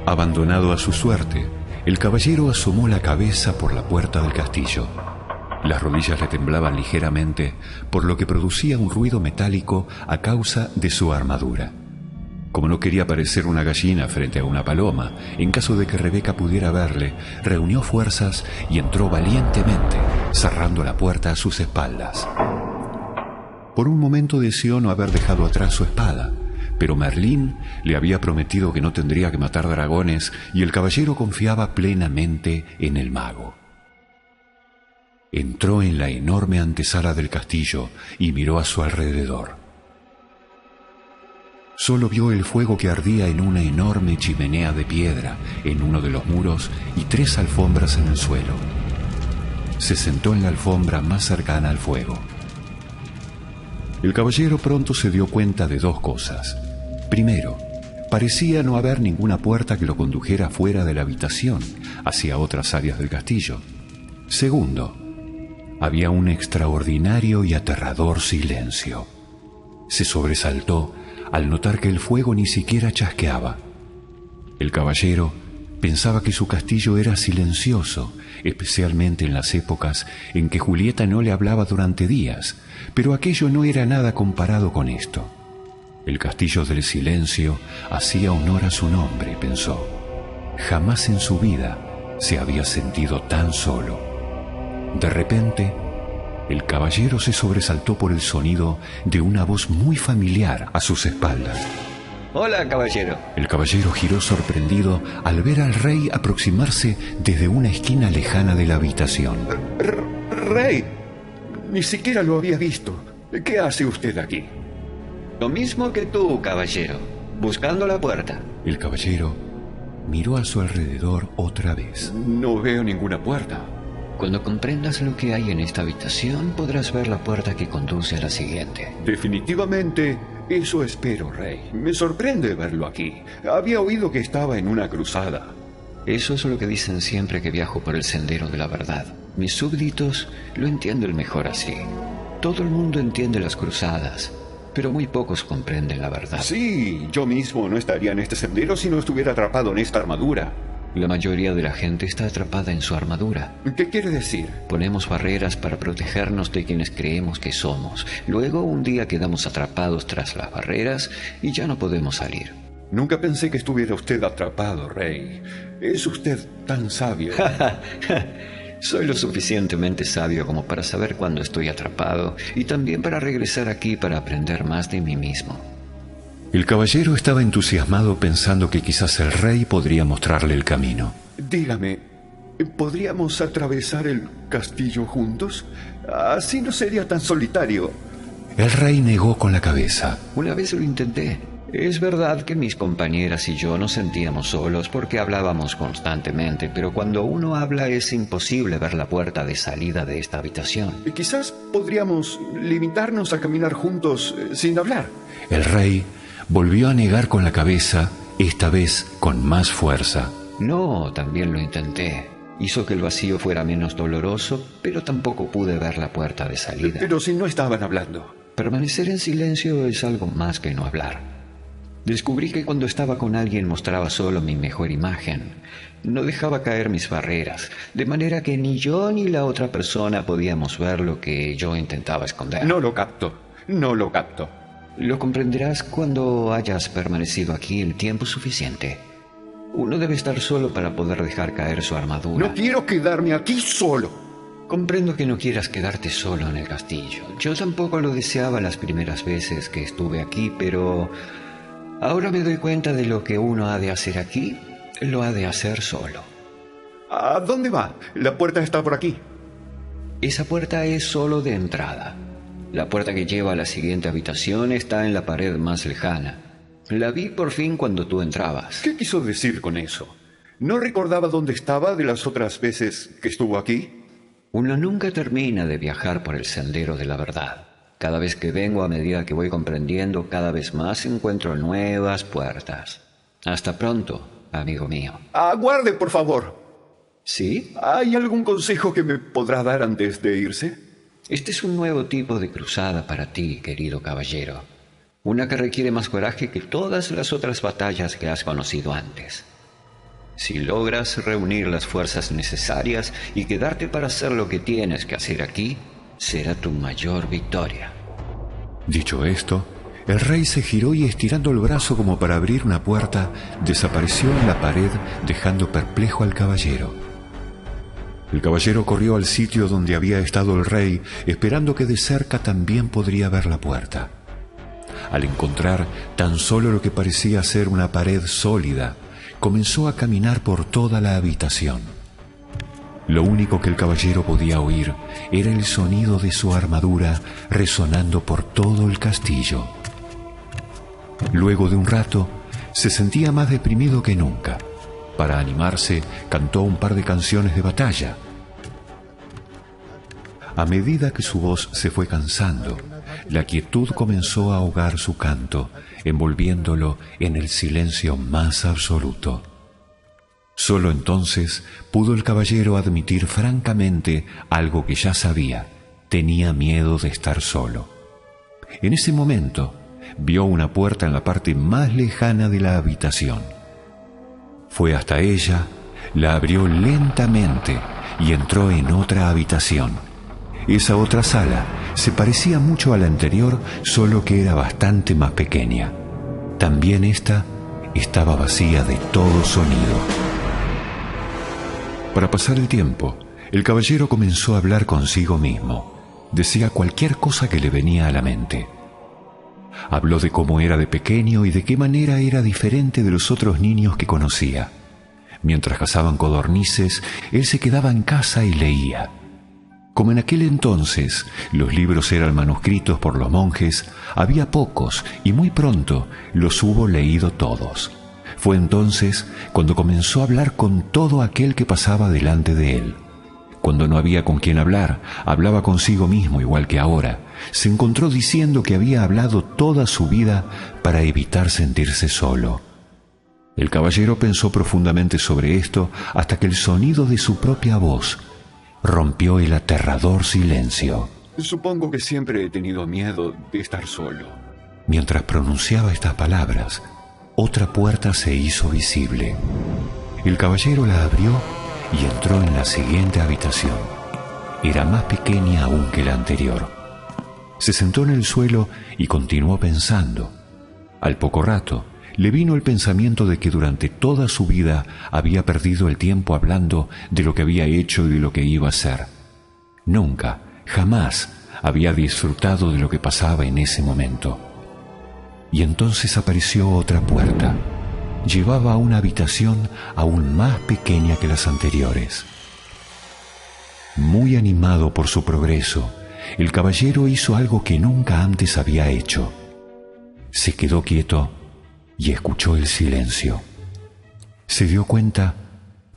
Abandonado a su suerte, el caballero asomó la cabeza por la puerta del castillo. Las rodillas le temblaban ligeramente, por lo que producía un ruido metálico a causa de su armadura. Como no quería parecer una gallina frente a una paloma, en caso de que Rebeca pudiera verle, reunió fuerzas y entró valientemente, cerrando la puerta a sus espaldas. Por un momento deseó no haber dejado atrás su espada, pero Merlín le había prometido que no tendría que matar dragones y el caballero confiaba plenamente en el mago. Entró en la enorme antesala del castillo y miró a su alrededor. Solo vio el fuego que ardía en una enorme chimenea de piedra en uno de los muros y 3 alfombras en el suelo. Se sentó en la alfombra más cercana al fuego. El caballero pronto se dio cuenta de 2 cosas. Primero, parecía no haber ninguna puerta que lo condujera fuera de la habitación, hacia otras áreas del castillo. Segundo, había un extraordinario y aterrador silencio. Se sobresaltó al notar que el fuego ni siquiera chasqueaba. El caballero pensaba que su castillo era silencioso, especialmente en las épocas en que Julieta no le hablaba durante días, pero aquello no era nada comparado con esto. El castillo del silencio hacía honor a su nombre, pensó. Jamás en su vida se había sentido tan solo. De repente, el caballero se sobresaltó por el sonido de una voz muy familiar a sus espaldas. Hola, caballero. El caballero giró sorprendido al ver al rey aproximarse desde una esquina lejana de la habitación. Rey, ni siquiera lo había visto. ¿Qué hace usted aquí? Lo mismo que tú, caballero, buscando la puerta. El caballero miró a su alrededor otra vez. No veo ninguna puerta. Cuando comprendas lo que hay en esta habitación, podrás ver la puerta que conduce a la siguiente. Definitivamente, eso espero, rey. Me sorprende verlo aquí. Había oído que estaba en una cruzada. Eso es lo que dicen siempre que viajo por el sendero de la verdad. Mis súbditos lo entienden mejor así. Todo el mundo entiende las cruzadas, pero muy pocos comprenden la verdad. Sí, yo mismo no estaría en este sendero si no estuviera atrapado en esta armadura. La mayoría de la gente está atrapada en su armadura. ¿Qué quiere decir? Ponemos barreras para protegernos de quienes creemos que somos. Luego, un día quedamos atrapados tras las barreras y ya no podemos salir. Nunca pensé que estuviera usted atrapado, rey. Es usted tan sabio. Soy lo suficientemente sabio como para saber cuándo estoy atrapado y también para regresar aquí para aprender más de mí mismo. El caballero estaba entusiasmado pensando que quizás el rey podría mostrarle el camino. Dígame, ¿podríamos atravesar el castillo juntos? Así no sería tan solitario. El rey negó con la cabeza. Una vez lo intenté. Es verdad que mis compañeras y yo nos sentíamos solos porque hablábamos constantemente, pero cuando uno habla es imposible ver la puerta de salida de esta habitación. Quizás podríamos limitarnos a caminar juntos sin hablar. El rey volvió a negar con la cabeza, esta vez con más fuerza. No, también lo intenté. Hizo que el vacío fuera menos doloroso, pero tampoco pude ver la puerta de salida. Pero si no estaban hablando. Permanecer en silencio es algo más que no hablar. Descubrí que cuando estaba con alguien mostraba solo mi mejor imagen. No dejaba caer mis barreras, de manera que ni yo ni la otra persona podíamos ver lo que yo intentaba esconder. No lo capto. Lo comprenderás cuando hayas permanecido aquí el tiempo suficiente. Uno debe estar solo para poder dejar caer su armadura. No quiero quedarme aquí solo. Comprendo que no quieras quedarte solo en el castillo. Yo tampoco lo deseaba las primeras veces que estuve aquí, pero ahora me doy cuenta de lo que uno ha de hacer aquí, lo ha de hacer solo. ¿A dónde va? La puerta está por aquí. Esa puerta es solo de entrada. La puerta que lleva a la siguiente habitación está en la pared más lejana. La vi por fin cuando tú entrabas. ¿Qué quiso decir con eso? ¿No recordaba dónde estaba de las otras veces que estuvo aquí? Uno nunca termina de viajar por el sendero de la verdad. Cada vez que vengo, a medida que voy comprendiendo, cada vez más encuentro nuevas puertas. Hasta pronto, amigo mío. Aguarde, por favor. ¿Sí? ¿Hay algún consejo que me podrá dar antes de irse? Este es un nuevo tipo de cruzada para ti, querido caballero. Una que requiere más coraje que todas las otras batallas que has conocido antes. Si logras reunir las fuerzas necesarias y quedarte para hacer lo que tienes que hacer aquí, será tu mayor victoria. Dicho esto, el rey se giró y, estirando el brazo como para abrir una puerta, desapareció en la pared, dejando perplejo al caballero. El caballero corrió al sitio donde había estado el rey, esperando que de cerca también podría ver la puerta. Al encontrar tan solo lo que parecía ser una pared sólida, comenzó a caminar por toda la habitación. Lo único que el caballero podía oír era el sonido de su armadura resonando por todo el castillo. Luego de un rato, se sentía más deprimido que nunca. Para animarse, cantó un par de canciones de batalla. A medida que su voz se fue cansando, la quietud comenzó a ahogar su canto, envolviéndolo en el silencio más absoluto. Solo entonces pudo el caballero admitir francamente algo que ya sabía: tenía miedo de estar solo. En ese momento, vio una puerta en la parte más lejana de la habitación. Fue hasta ella, la abrió lentamente y entró en otra habitación. Esa otra sala se parecía mucho a la anterior, solo que era bastante más pequeña. También esta estaba vacía de todo sonido. Para pasar el tiempo, el caballero comenzó a hablar consigo mismo. Decía cualquier cosa que le venía a la mente. Habló de cómo era de pequeño y de qué manera era diferente de los otros niños que conocía. Mientras cazaban codornices, él se quedaba en casa y leía. Como en aquel entonces los libros eran manuscritos por los monjes, había pocos y muy pronto los hubo leído todos. Fue entonces cuando comenzó a hablar con todo aquel que pasaba delante de él. Cuando no había con quien hablar, hablaba consigo mismo igual que ahora. Se encontró diciendo que había hablado toda su vida para evitar sentirse solo. El caballero pensó profundamente sobre esto hasta que el sonido de su propia voz rompió el aterrador silencio. Supongo que siempre he tenido miedo de estar solo. Mientras pronunciaba estas palabras, otra puerta se hizo visible. El caballero la abrió y entró en la siguiente habitación. Era más pequeña aún que la anterior. Se sentó en el suelo y continuó pensando. Al poco rato, le vino el pensamiento de que durante toda su vida había perdido el tiempo hablando de lo que había hecho y de lo que iba a hacer. Nunca, jamás había disfrutado de lo que pasaba en ese momento. Y entonces apareció otra puerta. Llevaba a una habitación aún más pequeña que las anteriores. Muy animado por su progreso, el caballero hizo algo que nunca antes había hecho. Se quedó quieto y escuchó el silencio. Se dio cuenta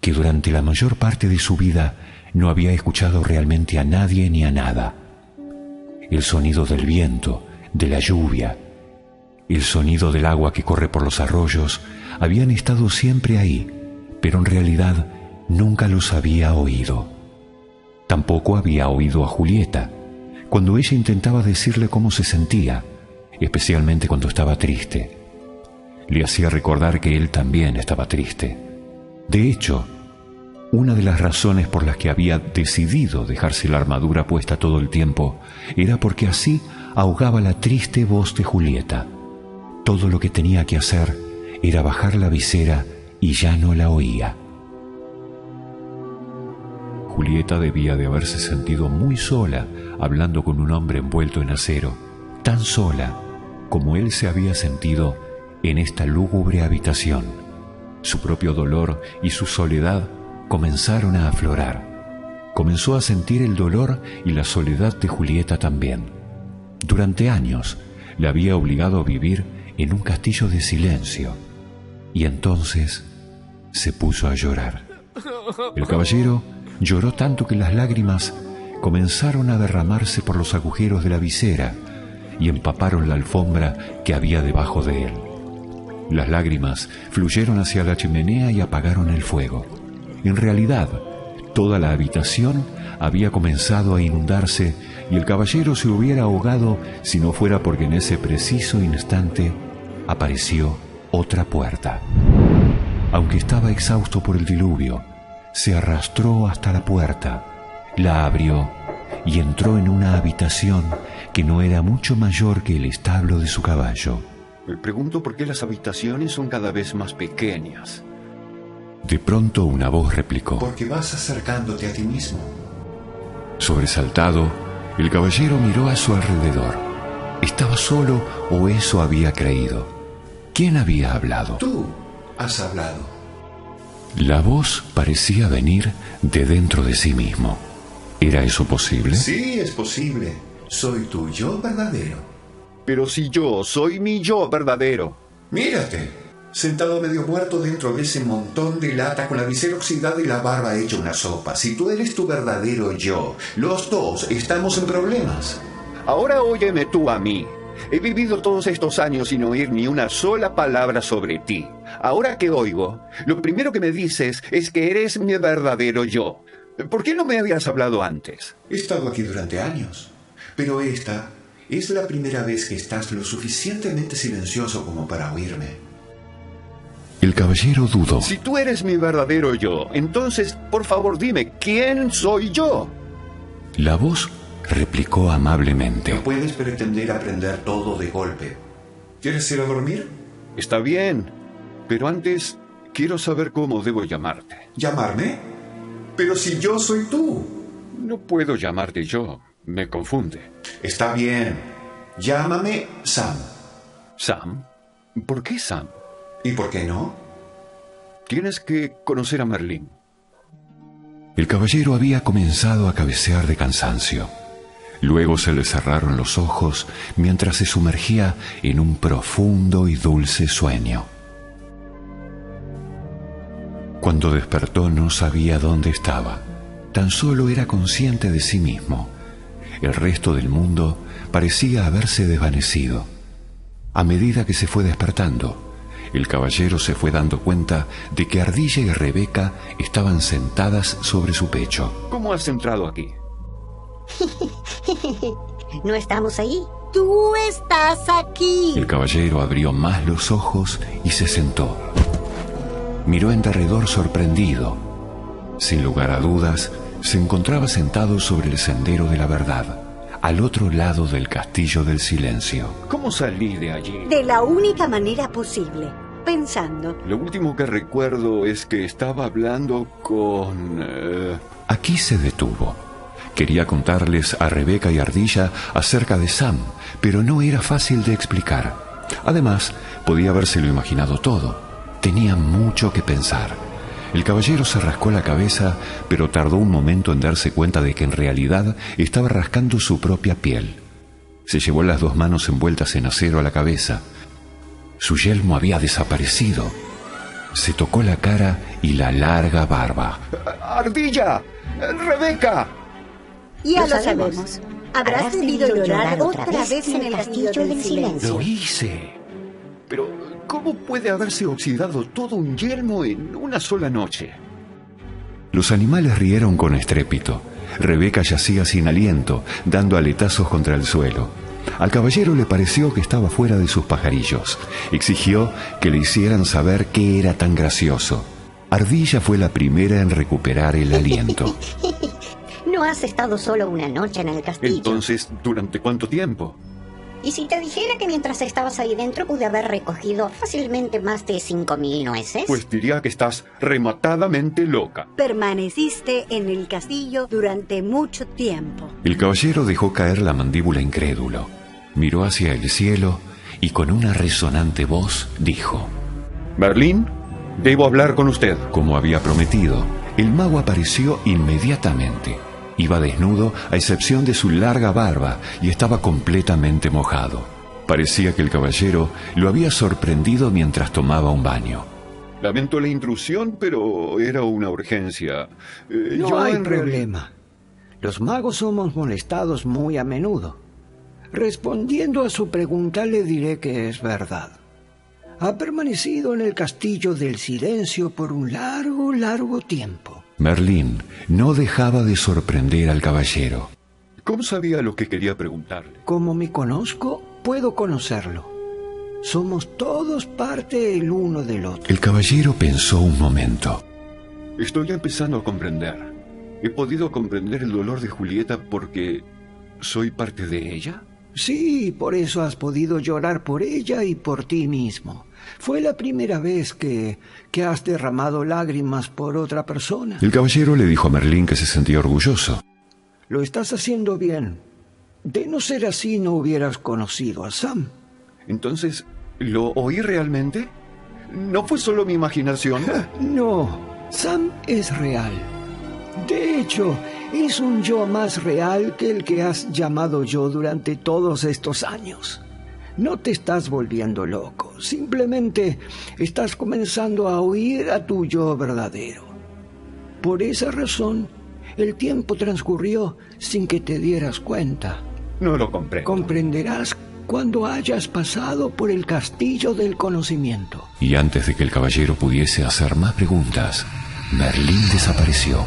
que durante la mayor parte de su vida no había escuchado realmente a nadie ni a nada. El sonido del viento, de la lluvia, el sonido del agua que corre por los arroyos habían estado siempre ahí, pero en realidad nunca los había oído. Tampoco había oído a Julieta, cuando ella intentaba decirle cómo se sentía, especialmente cuando estaba triste. Le hacía recordar que él también estaba triste. De hecho, una de las razones por las que había decidido dejarse la armadura puesta todo el tiempo era porque así ahogaba la triste voz de Julieta. Todo lo que tenía que hacer era bajar la visera y ya no la oía. Julieta debía de haberse sentido muy sola hablando con un hombre envuelto en acero, tan sola como él se había sentido en esta lúgubre habitación. Su propio dolor y su soledad comenzaron a aflorar. Comenzó a sentir el dolor y la soledad de Julieta también. Durante años la había obligado a vivir en un castillo de silencio, y entonces se puso a llorar. El caballero lloró tanto que las lágrimas comenzaron a derramarse por los agujeros de la visera y empaparon la alfombra que había debajo de él. Las lágrimas fluyeron hacia la chimenea y apagaron el fuego. En realidad, toda la habitación había comenzado a inundarse y el caballero se hubiera ahogado si no fuera porque en ese preciso instante apareció otra puerta. aunque estaba exhausto por el diluvio, se arrastró hasta la puerta, la abrió y entró en una habitación que no era mucho mayor que el establo de su caballo. Me pregunto por qué las habitaciones son cada vez más pequeñas. De pronto una voz replicó: Porque vas acercándote a ti mismo. Sobresaltado, el caballero miró a su alrededor. ¿Estaba solo o eso había creído? ¿Quién había hablado? Tú has hablado. La voz parecía venir de dentro de sí mismo. ¿Era eso posible? Sí, es posible. Soy tu yo verdadero. Pero si yo soy mi yo verdadero. Mírate, sentado medio muerto dentro de ese montón de lata con la visera oxidada y la barba hecha una sopa. Si tú eres tu verdadero yo, los dos estamos en problemas. Ahora óyeme tú a mí. He vivido todos estos años sin oír ni una sola palabra sobre ti. Ahora que oigo, lo primero que me dices es que eres mi verdadero yo. ¿Por qué no me habías hablado antes? He estado aquí durante años, pero esta es la primera vez que estás lo suficientemente silencioso como para oírme. El caballero dudó. Si tú eres mi verdadero yo, entonces, por favor, dime, ¿quién soy yo? La voz replicó amablemente: No puedes pretender aprender todo de golpe. ¿Quieres ir a dormir? Está bien, pero antes quiero saber cómo debo llamarte. ¿Llamarme? Pero si yo soy tú. No puedo llamarte yo, me confunde. Está bien. Llámame Sam. ¿Sam? ¿Por qué Sam? ¿Y por qué no? Tienes que conocer a Merlín. El caballero había comenzado a cabecear de cansancio. Luego se le cerraron los ojos mientras se sumergía en un profundo y dulce sueño. Cuando despertó no sabía dónde estaba. Tan solo era consciente de sí mismo. El resto del mundo parecía haberse desvanecido. A medida que se fue despertando, el caballero se fue dando cuenta de que Ardilla y Rebeca estaban sentadas sobre su pecho. ¿Cómo has entrado aquí? ¿No estamos ahí? ¡Tú estás aquí! El caballero abrió más los ojos y se sentó. Miró en derredor sorprendido. Sin lugar a dudas, se encontraba sentado sobre el sendero de la verdad, al otro lado del castillo del silencio. ¿Cómo salí de allí? De la única manera posible, pensando. Lo último que recuerdo es que estaba hablando con... Aquí se detuvo. Quería contarles a Rebeca y Ardilla acerca de Sam, pero no era fácil de explicar. Además, podía habérselo imaginado todo. Tenía mucho que pensar. El caballero se rascó la cabeza, pero tardó un momento en darse cuenta de que en realidad estaba rascando su propia piel. Se llevó las dos manos envueltas en acero a la cabeza. Su yelmo había desaparecido. Se tocó la cara y la larga barba. ¡Ardilla! ¡Rebeca! Ya Lo lo sabemos. Habrás debido llorar otra vez en el castillo del silencio. Lo hice. Pero, ¿cómo puede haberse oxidado todo un yelmo en una sola noche? Los animales rieron con estrépito. Rebeca yacía sin aliento, dando aletazos contra el suelo. Al caballero le pareció que estaba fuera de sus pajarillos. Exigió que le hicieran saber qué era tan gracioso. Ardilla fue la primera en recuperar el aliento. No has estado solo una noche en el castillo. Entonces, ¿durante cuánto tiempo? ¿Y si te dijera que mientras estabas ahí dentro pude haber recogido fácilmente más de 5.000 nueces? Pues diría que estás rematadamente loca. Permaneciste en el castillo durante mucho tiempo. El caballero dejó caer la mandíbula incrédulo. Miró hacia el cielo y con una resonante voz dijo: Merlín, debo hablar con usted. Como había prometido, el mago apareció inmediatamente. Iba desnudo a excepción de su larga barba y estaba completamente mojado. Parecía que el caballero lo había sorprendido mientras tomaba un baño. Lamento la intrusión, pero era una urgencia. No hay problema. Los magos somos molestados muy a menudo. Respondiendo a su pregunta, le diré que es verdad. Ha permanecido en el castillo del silencio por un largo tiempo. Merlín no dejaba de sorprender al caballero. ¿Cómo sabía lo que quería preguntarle? Como me conozco, puedo conocerlo. Somos todos parte el uno del otro. El caballero pensó un momento. Estoy empezando a comprender. ¿He podido comprender el dolor de Julieta porque soy parte de ella? Sí, por eso has podido llorar por ella y por ti mismo. Fue la primera vez que has derramado lágrimas por otra persona. El caballero le dijo a Merlín que se sentía orgulloso. Lo estás haciendo bien. De no ser así, no hubieras conocido a Sam. Entonces, ¿lo oí realmente? ¿No fue solo mi imaginación? No, Sam es real. De hecho, es un yo más real que el que has llamado yo durante todos estos años. No te estás volviendo loco, simplemente estás comenzando a oír a tu yo verdadero. Por esa razón, el tiempo transcurrió sin que te dieras cuenta. No lo comprendo. Comprenderás cuando hayas pasado por el castillo del conocimiento. Y antes de que el caballero pudiese hacer más preguntas, Merlín desapareció.